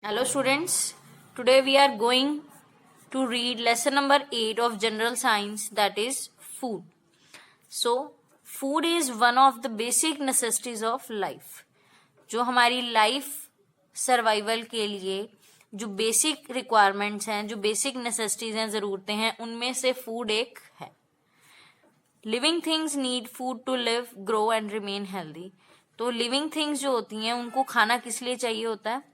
Hello students, today we are going to read lesson number 8 of general science, that is food. So, food is one of the basic necessities of life. जो हमारी life survival के लिए जो basic requirements हैं, जो basic necessities हैं, ज़रूरतें हैं, उनमें से फूड एक है. Living things need food to live, grow and remain healthy. तो लिविंग थिंग्स जो होती हैं उनको खाना किस लिए चाहिए होता है?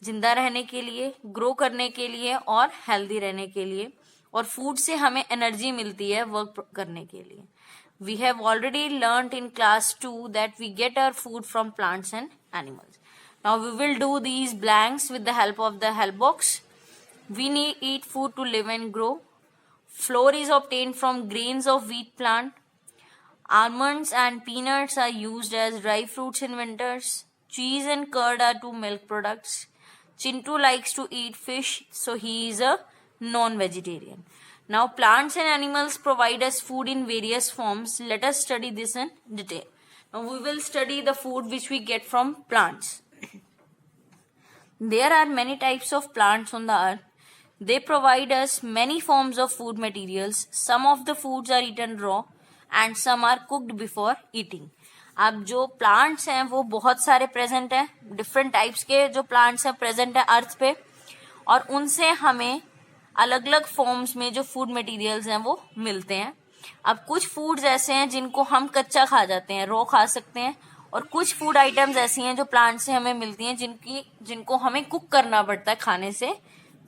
जिंदा रहने के लिए, ग्रो करने के लिए और हेल्दी रहने के लिए. और फूड से हमें एनर्जी मिलती है वर्क करने के लिए. We have already learned in class 2 that we get our food from plants and animals. Now we will do these blanks with the help of the help box. We need eat food to live and grow. Flour is obtained from grains of wheat plant. Almonds and peanuts are used as dry fruits in winters. Cheese and curd are two milk products. Chintu likes to eat fish, so he is a non-vegetarian. Now, plants and animals provide us food in various forms. Let us study this in detail. Now, we will study the food which we get from plants. There are many types of plants on the earth. They provide us many forms of food materials. Some of the foods are eaten raw and some are cooked before eating. अब जो plants हैं वो बहुत सारे present हैं. Different types के जो plants हैं प्रेजेंट हैं अर्थ पे, और उनसे हमें अलग अलग फॉर्म्स में जो फूड मटेरियल्स हैं वो मिलते हैं. अब कुछ फूड्स ऐसे हैं जिनको हम कच्चा खा जाते हैं, रॉ खा सकते हैं, और कुछ फूड आइटम्स ऐसी हैं जो प्लांट से हमें मिलती हैं जिनको हमें कुक करना पड़ता है खाने से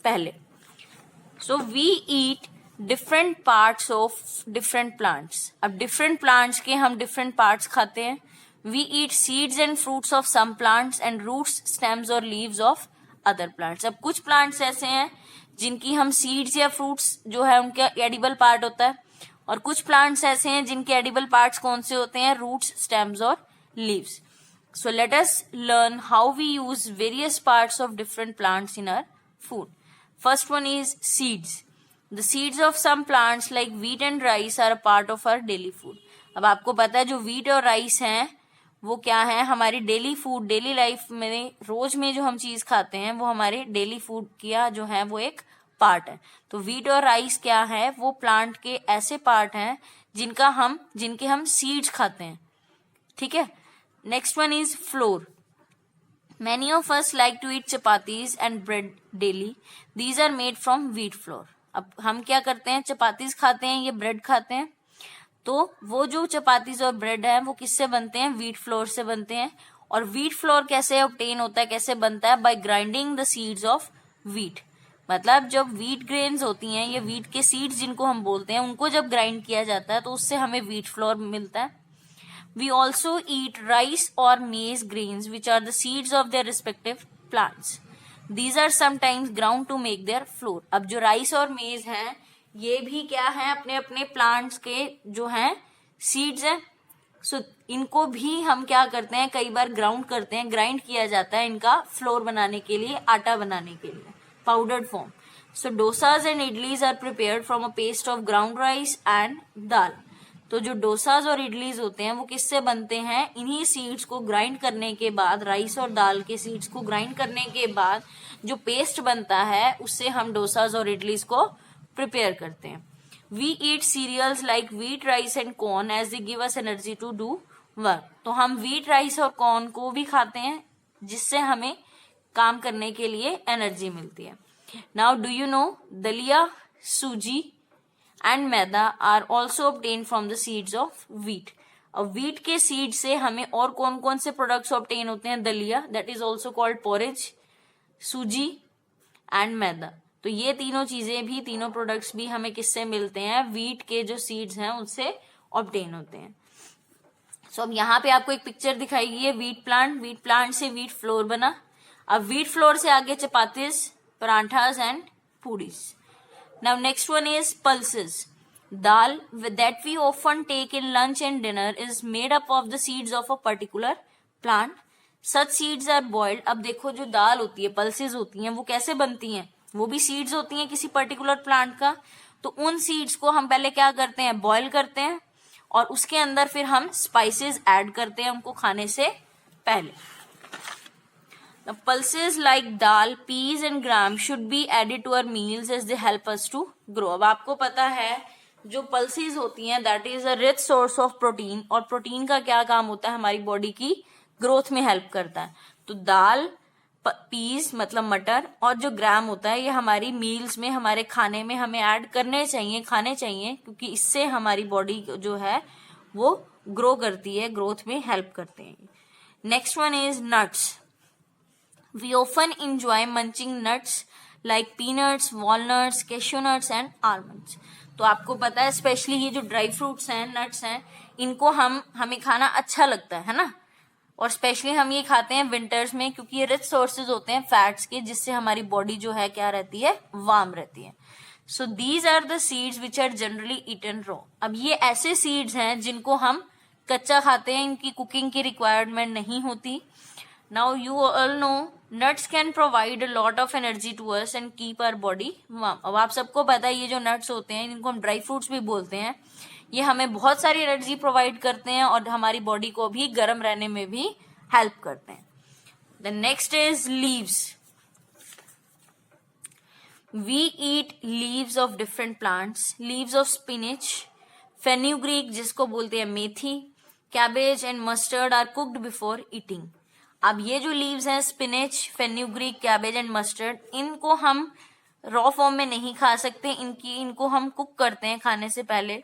पहले. So we eat different parts of different plants. अब different plants के हम different parts खाते हैं. We eat seeds and fruits of some plants and roots, stems और leaves of other plants. अब कुछ plants ऐसे हैं जिनकी हम seeds या fruits जो है उनका edible part होता है, और कुछ plants ऐसे हैं जिनके edible parts कौन से होते हैं? Roots, stems और leaves. So let us learn how we use various parts of different plants in our food. First one is seeds. The seeds of some plants like wheat and rice are a part of our daily food. अब आपको पता है जो wheat और rice हैं वो क्या है? हमारी डेली फूड, डेली लाइफ में रोज में जो हम चीज खाते हैं वो हमारे डेली फूड किया जो है वो एक पार्ट है. तो wheat और rice क्या है? वो प्लांट के ऐसे पार्ट हैं जिनके हम सीड्स खाते हैं. ठीक है. Next one is floor. Many of us like to eat chapatis and bread daily. These are made from wheat flour. अब हम क्या करते हैं? चपातीज खाते हैं, ये ब्रेड खाते हैं. तो वो जो चपातीज और ब्रेड है वो किससे बनते हैं? व्हीट फ्लोर से बनते हैं. और व्हीट फ्लोर कैसे ऑब्टेन होता है, कैसे बनता है? By grinding the seeds of wheat. मतलब जब व्हीट ग्रेन्स होती हैं, ये व्हीट के सीड्स जिनको हम बोलते हैं, उनको जब ग्राइंड किया जाता है तो उससे हमें व्हीट फ्लोर मिलता है. We also eat rice or maize grains, which are the seeds of their respective plants. These are sometimes ground to make their flour. अब जो राइस और मेज हैं ये भी क्या है? अपने अपने प्लांट्स के जो हैं सीड्स हैं. सो इनको भी हम क्या करते हैं? कई बार ग्राउंड करते हैं, ग्राइंड किया जाता है इनका फ्लोर बनाने के लिए, आटा बनाने के लिए, powdered form. So dosas and idlis are prepared from a paste of ground rice and dal. तो जो डोसाज और इडलीज होते हैं वो किससे बनते हैं? इन्हीं सीड्स को ग्राइंड करने के बाद, राइस और दाल के सीड्स को ग्राइंड करने के बाद जो पेस्ट बनता है उससे हम डोसाज और इडलीज को प्रिपेयर करते हैं. We eat cereals like wheat, rice and corn as they give us energy to do work. तो हम व्हीट, राइस और कॉर्न को भी खाते हैं जिससे हमें काम करने के लिए एनर्जी मिलती है. Now do you know daliya, suji and maida are also obtain from the seeds of wheat. अब व्हीट के सीड से हमें और कौन कौन से प्रोडक्ट्स ऑब्टेन होते हैं? दलिया, that is also called porridge, सूजी एंड मैदा. तो ये तीनों चीजें भी, तीनों प्रोडक्ट्स भी हमें किससे मिलते हैं? व्हीट के जो सीड्स हैं उनसे ऑब्टेन होते हैं. सो अब यहाँ पे आपको एक पिक्चर दिखाई गई है व्हीट प्लांट. व्हीट प्लांट से व्हीट फ्लोर बना. अब व्हीट फ्लोर से आगे chapatis, parathas and puris. Now next one is pulses. Dal that we often take in lunch and dinner is made up of the seeds of a particular plant. Such seeds are boiled. अब देखो जो दाल होती है, pulses होती हैं, वो कैसे बनती हैं? वो भी सीड्स होती हैं किसी पर्टिकुलर प्लांट का. तो उन सीड्स को हम पहले क्या करते हैं? बॉयल करते हैं, और उसके अंदर फिर हम स्पाइसेस ऐड करते हैं उनको खाने से पहले. Now, pulses like dal, peas and gram should be added to our meals as they help us to grow. अब आपको पता है जो पल्सेस होती हैं that is a rich source of protein, और प्रोटीन का क्या काम होता है, हमारी बॉडी की ग्रोथ में हेल्प करता है. तो दाल, पीस मतलब मटर, और जो ग्राम होता है ये हमारी मील्स में, हमारे खाने में हमें ऐड करने चाहिए, खाने चाहिए, क्योंकि इससे हमारी बॉडी जो है वो ग्रो करती है, ग्रोथ में हेल्प करते हैं. Next one is nuts. We often enjoy munching nuts like peanuts, walnuts, cashew nuts and almonds. तो आपको पता है स्पेशली ये जो ड्राई फ्रूट्स हैं, नट्स हैं, इनको हमें खाना अच्छा लगता है ना, और स्पेशली हम ये खाते हैं विंटर्स में क्योंकि ये रिच सोर्सेज होते हैं फैट्स के, जिससे हमारी बॉडी जो है क्या रहती है, वार्म रहती है. So these are the seeds which are generally eaten raw. अब ये ऐसे सीड्स हैं जिनको हम कच्चा खाते हैं, इनकी कुकिंग की रिक्वायरमेंट नहीं होती. Now you all know nuts can provide a lot of energy to us and keep our body warm. अब आप सबको पता है ये जो नट्स होते हैं इनको हम ड्राई फ्रूट्स भी बोलते हैं, ये हमें बहुत सारी एनर्जी प्रोवाइड करते हैं और हमारी बॉडी को भी गर्म रहने में भी हेल्प करते हैं. The next is leaves. We eat leaves of different plants. Leaves of spinach, fenugreek जिसको बोलते हैं मेथी, cabbage and mustard are cooked before eating. अब ये जो लीव्स हैं spinach, fenugreek, cabbage and mustard, इनको हम रॉ फॉर्म में नहीं खा सकते, इनको हम कुक करते हैं खाने से पहले.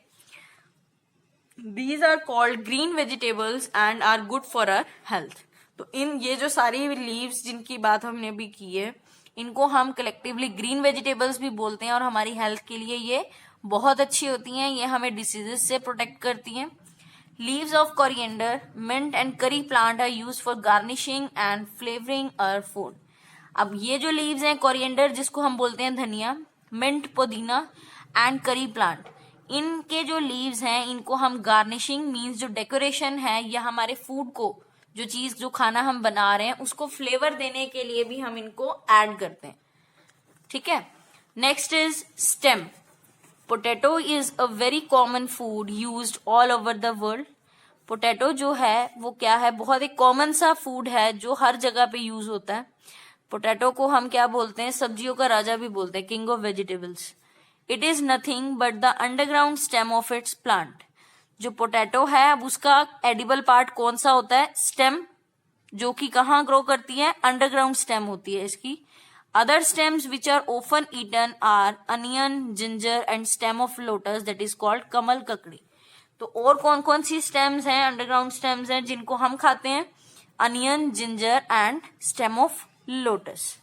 These are called green vegetables and are good for our health. तो ये जो सारी लीव्स जिनकी बात हमने अभी की है, इनको हम कलेक्टिवली ग्रीन वेजिटेबल्स भी बोलते हैं और हमारी हेल्थ के लिए ये बहुत अच्छी होती हैं, ये हमें डिसीजेस से प्रोटेक्ट करती हैं. Leaves of coriander, mint and curry plant are used for garnishing and flavoring our food. अब ये जो leaves हैं coriander जिसको हम बोलते हैं धनिया, mint पुदीना and curry plant, इनके जो leaves हैं इनको हम garnishing means जो decoration है या हमारे food को जो चीज जो खाना हम बना रहे हैं उसको flavor देने के लिए भी हम इनको add करते हैं. ठीक है. Next is stem. Potato is a very common food used all over the world. Potato जो है वो क्या है, बहुत एक कॉमन सा फूड है जो हर जगह पे यूज होता है. पोटैटो को हम क्या बोलते हैं, सब्जियों का राजा भी बोलते हैं, king of vegetables. It is nothing but the underground stem of its plant. जो पोटैटो है अब उसका एडिबल पार्ट कौन सा होता है, स्टेम, जो कि कहाँ ग्रो करती है, अंडरग्राउंड स्टेम होती है इसकी. Other stems which are often eaten are onion, ginger and stem of lotus that is called कमल ककड़ी. तो और कौन कौन सी stems हैं, अंडरग्राउंड stems हैं जिनको हम खाते हैं, onion, ginger and stem of lotus.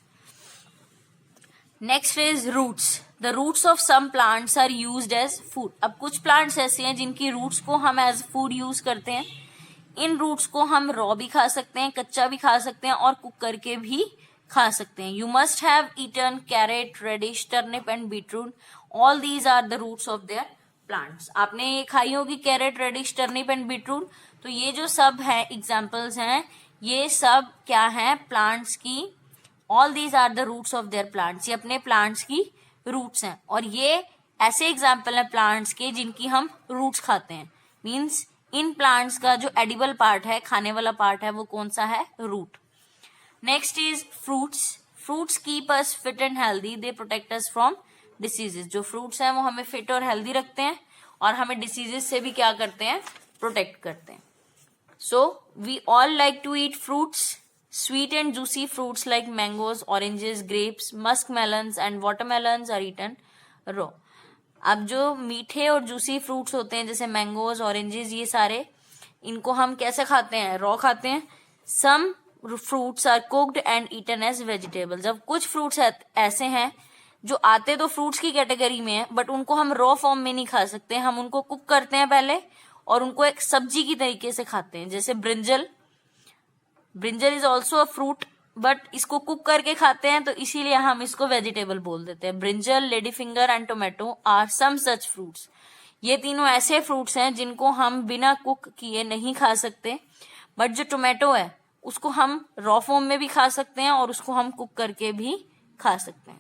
Next is roots. The roots of some plants are used as food. अब कुछ प्लांट्स ऐसे हैं जिनकी रूट्स को हम एज फूड यूज करते हैं. इन रूट्स को हम रॉ भी खा सकते हैं, कच्चा भी खा सकते हैं और कुक करके भी खा सकते हैं. You must have eaten carrot, radish, turnip and beetroot. All these are the roots of their plants. आपने ये खाई होगी carrot, radish, turnip and beetroot. तो ये जो सब है एग्जाम्पल्स हैं, ये सब क्या है, प्लांट्स की. All these are the roots of their plants. ये अपने प्लांट्स की रूट्स हैं और ये ऐसे एग्जाम्पल है प्लांट्स के जिनकी हम रूट्स खाते हैं. मीन्स इन प्लांट्स का जो एडिबल पार्ट है, खाने वाला पार्ट है, वो कौन सा है, root. Next is fruits. Fruits keep us fit and healthy. They protect us from diseases. जो फ्रूट्स हैं वो हमें फिट और हेल्दी रखते हैं और हमें डिसीजेस से भी क्या करते हैं, प्रोटेक्ट करते हैं. So we all like to eat fruits. Sweet and juicy fruits like mangoes, oranges, grapes, musk melons and watermelons are eaten raw. अब जो मीठे और जूसी फ्रूट्स होते हैं जैसे मैंगोज, ऑरेंजेस, ये सारे, इनको हम कैसे खाते हैं, रॉ खाते हैं. Some fruits are cooked and eaten as vegetables. अब कुछ फ्रूट्स ऐसे हैं जो आते तो फ्रूट्स की कैटेगरी में है बट उनको हम रॉ फॉर्म में नहीं खा सकते, हम उनको कुक करते हैं पहले और उनको एक सब्जी की तरीके से खाते हैं. जैसे brinjal. Brinjal is also a fruit but इसको कुक करके खाते हैं तो इसीलिए हम इसको वेजिटेबल बोल देते हैं. Brinjal, lady finger and tomato are some such fruits. ये तीनों ऐसे फ्रूट्स हैं जिनको हम बिना कुक किए नहीं खा सकते. बट जो टोमेटो है उसको हम रॉ फॉर्म में भी खा सकते हैं और उसको हम कुक करके भी खा सकते हैं.